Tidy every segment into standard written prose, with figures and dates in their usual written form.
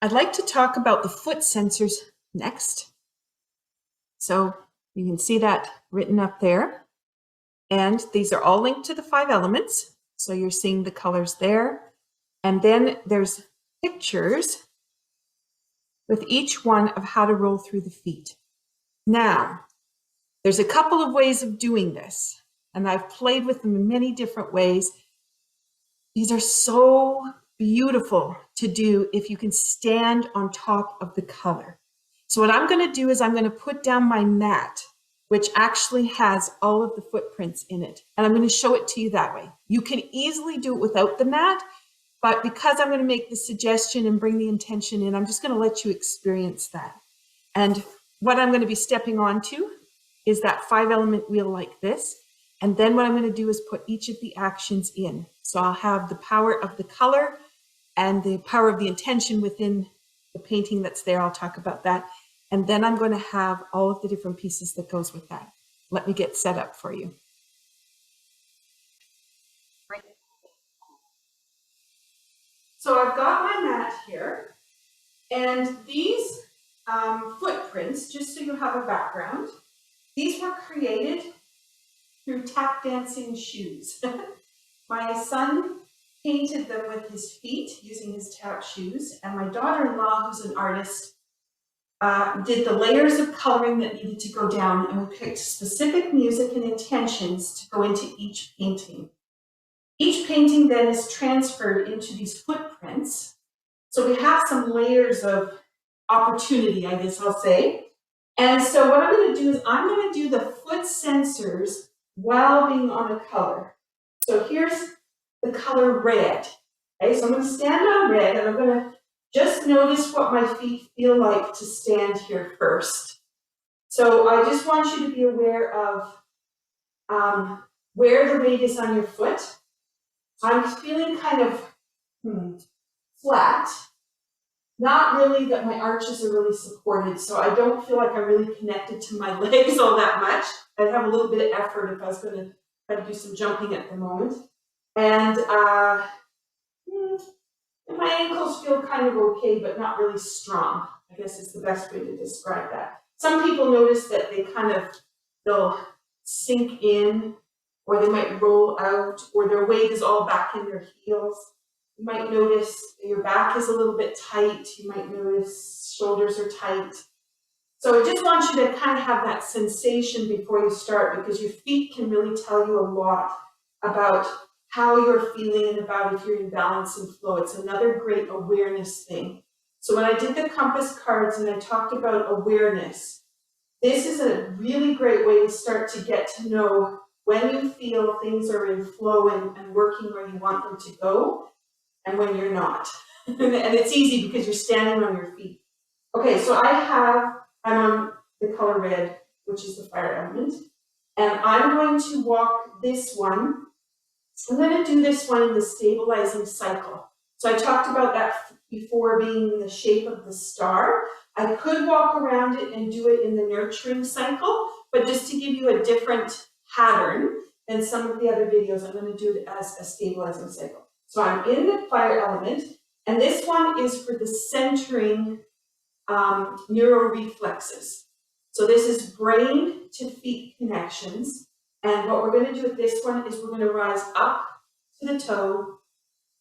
I'd like to talk about the foot sensors next. So you can see that written up there. And these are all linked to the 5 elements. So you're seeing the colors there. And then there's pictures with each one of how to roll through the feet. Now, there's a couple of ways of doing this, and I've played with them in many different ways. These are so beautiful to do if you can stand on top of the color. So what I'm going to do is I'm going to put down my mat, which actually has all of the footprints in it. And I'm going to show it to you that way. You can easily do it without the mat, but because I'm going to make the suggestion and bring the intention in, I'm just going to let you experience that. And what I'm going to be stepping onto is that 5-element wheel like this. And then what I'm going to do is put each of the actions in. So I'll have the power of the color and the power of the intention within the painting that's there. I'll talk about that. And then I'm going to have all of the different pieces that goes with that. Let me get set up for you. So I've got my mat here, and these footprints, just so you have a background, these were created through tap dancing shoes. My son painted them with his feet using his tap shoes, and my daughter-in-law, who's an artist, did the layers of coloring that needed to go down, and we picked specific music and intentions to go into each painting. Each painting then is transferred into these footprints. So we have some layers of opportunity, I guess I'll say. And so what I'm going to do is I'm going to do the foot sensors while being on a color. So here's the color red. Okay, so I'm going to stand on red, and I'm going to just notice what my feet feel like to stand here first. So I just want you to be aware of where the weight is on your foot. I'm feeling kind of flat. Not really that my arches are really supported, so I don't feel like I'm really connected to my legs all that much. I'd have a little bit of effort if I was going to try to do some jumping at the moment. And my ankles feel kind of okay, but not really strong, I guess is the best way to describe that. Some people notice that they'll sink in, or they might roll out, or their weight is all back in their heels. You might notice your back is a little bit tight. You might notice shoulders are tight. So I just want you to kind of have that sensation before you start, because your feet can really tell you a lot about how you're feeling and about if you're in balance and flow. It's another great awareness thing. So when I did the compass cards and I talked about awareness, this is a really great way to start to get to know when you feel things are in flow and working where you want them to go, and when you're not. And it's easy because you're standing on your feet. Okay, so I'm on the color red, which is the fire element, and I'm going to walk this one. I'm going to do this one in the stabilizing cycle. So I talked about that before being the shape of the star. I could walk around it and do it in the nurturing cycle, but just to give you a different pattern than some of the other videos, I'm going to do it as a stabilizing cycle. So I'm in the fire element, and this one is for the centering neuroreflexes. So this is brain to feet connections. And what we're going to do with this one is we're going to rise up to the toe,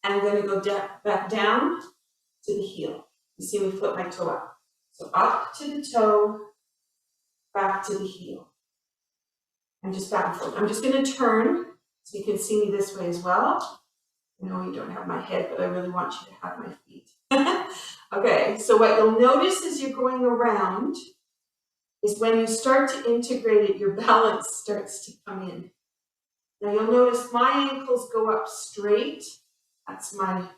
and I'm going to go back down to the heel. You see me flip my toe up. So up to the toe, back to the heel. And just back and forth. I'm just going to turn so you can see me this way as well. I know you don't have my head, but I really want you to have my feet. Okay, so what you'll notice as you're going around is when you start to integrate it, your balance starts to come in. Now you'll notice my ankles go up straight. That's the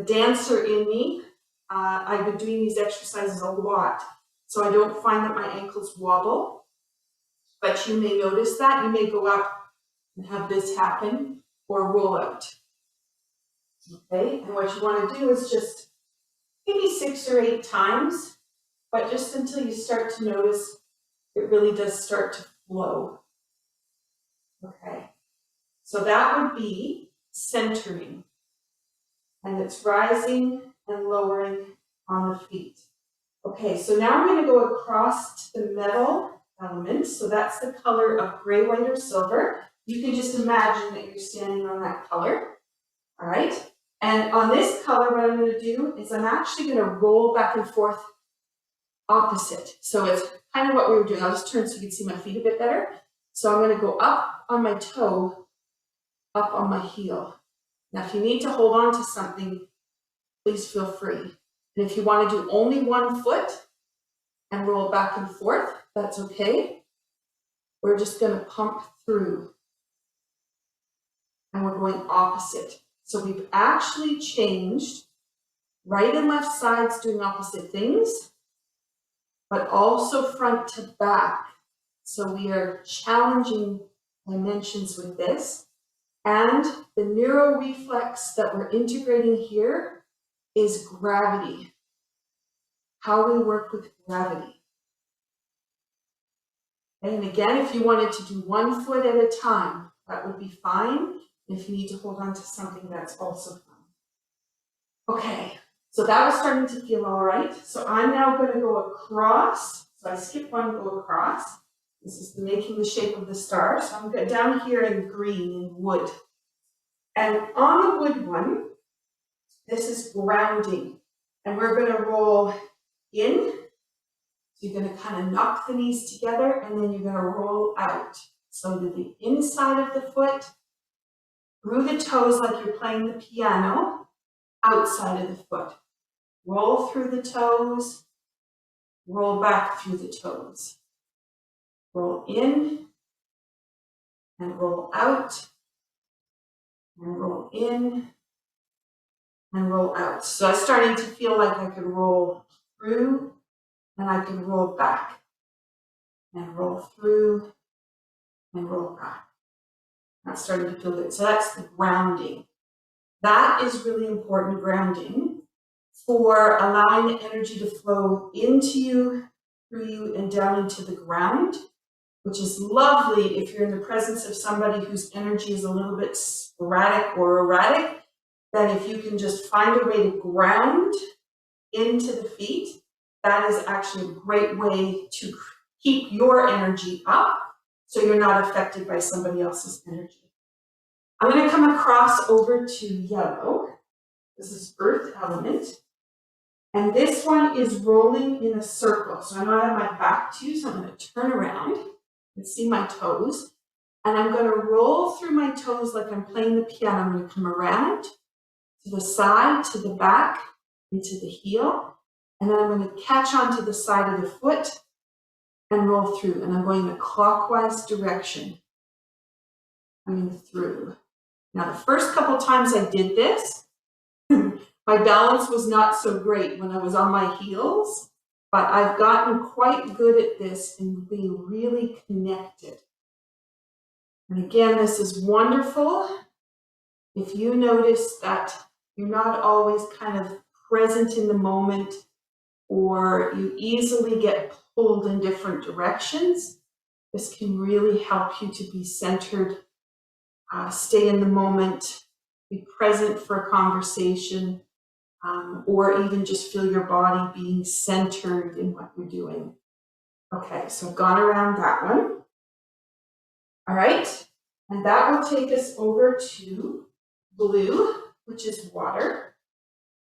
dancer in me. I've been doing these exercises a lot, so I don't find that my ankles wobble. But you may notice that. You may go up and have this happen, or roll out. Okay, and what you want to do is just maybe 6 or 8 times, but just until you start to notice it really does start to flow. Okay, so that would be centering, and it's rising and lowering on the feet. Okay, so now I'm going to go across to the metal element. So that's the color of gray, white, or silver. You can just imagine that you're standing on that color. All right. And on this color, what I'm going to do is I'm actually going to roll back and forth opposite. So it's kind of what we were doing. I'll just turn so you can see my feet a bit better. So I'm going to go up on my toe, up on my heel. Now, if you need to hold on to something, please feel free. And if you want to do only one foot and roll back and forth, that's okay. We're just going to pump through. And we're going opposite. So we've actually changed right and left sides doing opposite things, but also front to back. So we are challenging dimensions with this. And the neuroreflex that we're integrating here is gravity. How we work with gravity. And again, if you wanted to do 1 foot at a time, that would be fine. If you need to hold on to something, that's also fine. Okay, so that was starting to feel all right. So I'm now going to go across. So I skip one, go across. This is making the shape of the star. So I'm down here in green, in wood. And on the wood one, this is grounding. And we're going to roll in. So you're going to kind of knock the knees together, and then you're going to roll out. So to the inside of the foot, through the toes like you're playing the piano, outside of the foot. Roll through the toes, roll back through the toes. Roll in, and roll out, and roll in, and roll out. So I'm starting to feel like I could roll through, and I can roll back, and roll through, and roll back. That's starting to feel good. So that's the grounding. That is really important, grounding, for allowing the energy to flow into you, through you, and down into the ground, which is lovely if you're in the presence of somebody whose energy is a little bit sporadic or erratic. Then if you can just find a way to ground into the feet, that is actually a great way to keep your energy up so you're not affected by somebody else's energy. I'm going to come across over to yellow. This is earth element. And this one is rolling in a circle. So I know I have my back to you, so I'm going to turn around and see my toes. And I'm going to roll through my toes like I'm playing the piano. I'm going to come around to the side, to the back, into the heel. And then I'm going to catch onto the side of the foot and roll through. And I'm going in a clockwise direction. Coming through. Now, the first couple times I did this, my balance was not so great when I was on my heels, but I've gotten quite good at this and being really connected. And again, this is wonderful. If you notice that you're not always kind of present in the moment, or you easily get pulled in different directions, this can really help you to be centered. Stay in the moment, be present for a conversation, or even just feel your body being centered in what you're doing. Okay, so I've gone around that one. All right, and that will take us over to blue, which is water.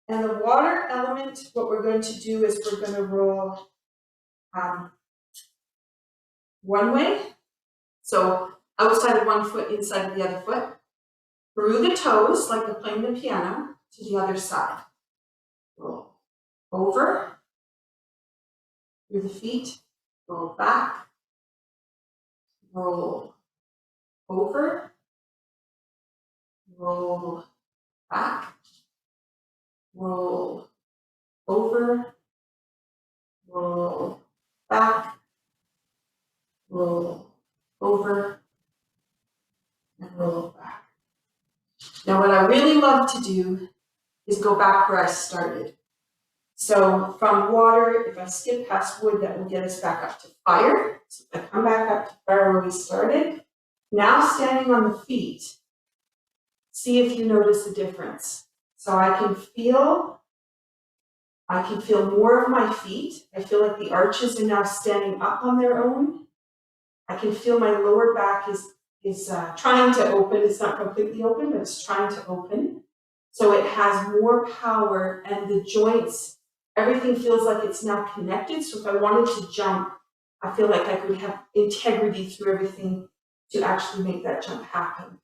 And the water element, what we're going to do is we're going to roll one way. So outside of one foot, inside of the other foot, through the toes, like we're playing the piano, to the other side. Roll over, through the feet, roll back, roll over, roll back, roll over, roll back, roll over, and roll back. Now, what I really love to do is go back where I started. So from water, if I skip past wood, that will get us back up to fire. So if I come back up to fire where we started, now standing on the feet, see if you notice the difference. So I can feel I can feel more of my feet. I feel like the arches are now standing up on their own. I can feel my lower back is trying to open. It's not completely open, but it's trying to open. So it has more power, and the joints, everything feels like it's now connected. So if I wanted to jump, I feel like I could have integrity through everything to actually make that jump happen.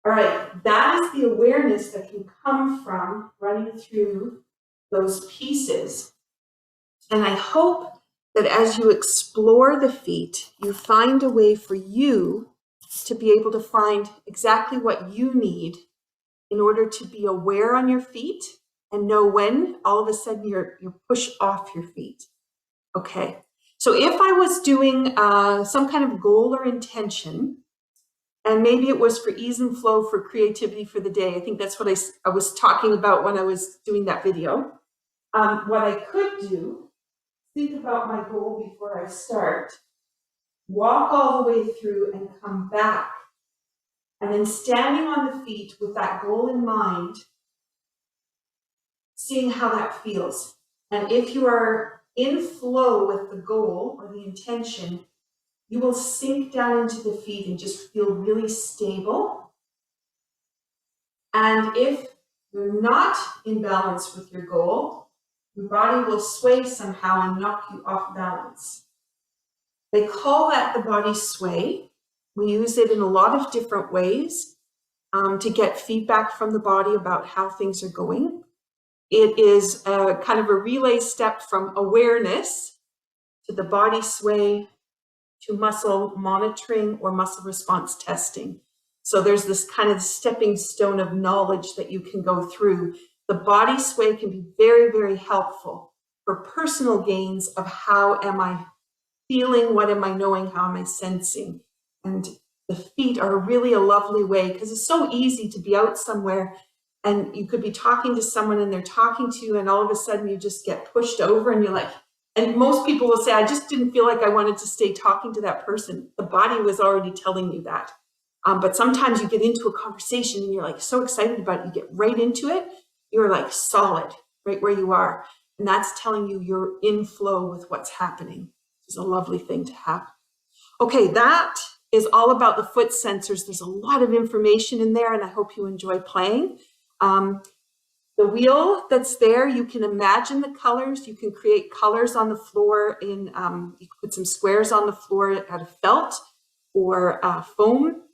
All right, that is the awareness that can come from running through those pieces. And I hope that as you explore the feet, you find a way for you to be able to find exactly what you need in order to be aware on your feet and know when all of a sudden you're pushed off your feet. Okay, so if I was doing some kind of goal or intention, and maybe it was for ease and flow, for creativity for the day, I think that's what I was talking about when I was doing that video. What I could do, think about my goal before I start, walk all the way through and come back. And then standing on the feet with that goal in mind, seeing how that feels. And if you are in flow with the goal or the intention, you will sink down into the feet and just feel really stable. And if you're not in balance with your goal, your body will sway somehow and knock you off balance. They call that the body sway. We use it in a lot of different ways to get feedback from the body about how things are going. It is kind of a relay step from awareness to the body sway to muscle monitoring or muscle response testing. So there's this kind of stepping stone of knowledge that you can go through. The body sway can be very, very helpful for personal gains of how am I feeling, what am I knowing, how am I sensing? And the feet are really a lovely way, because it's so easy to be out somewhere and you could be talking to someone and they're talking to you and all of a sudden you just get pushed over and you're like, and most people will say, I just didn't feel like I wanted to stay talking to that person. The body was already telling you that. But sometimes you get into a conversation and you're like so excited about it, you get right into it. You're like solid right where you are. And that's telling you you're in flow with what's happening. It's a lovely thing to have. Okay, that is all about the foot sensors. There's a lot of information in there and I hope you enjoy playing. The wheel that's there, you can imagine the colors. You can create colors on the floor. You can put some squares on the floor out of felt or foam.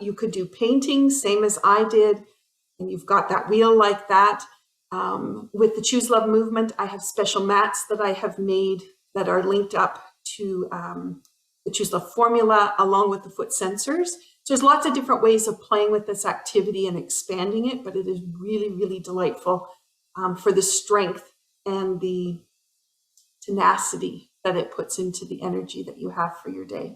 You could do painting, same as I did, and you've got that wheel like that. With the Choose Love movement, I have special mats that I have made that are linked up to the Choose Love formula along with the foot sensors. So there's lots of different ways of playing with this activity and expanding it, but it is really, really delightful for the strength and the tenacity that it puts into the energy that you have for your day.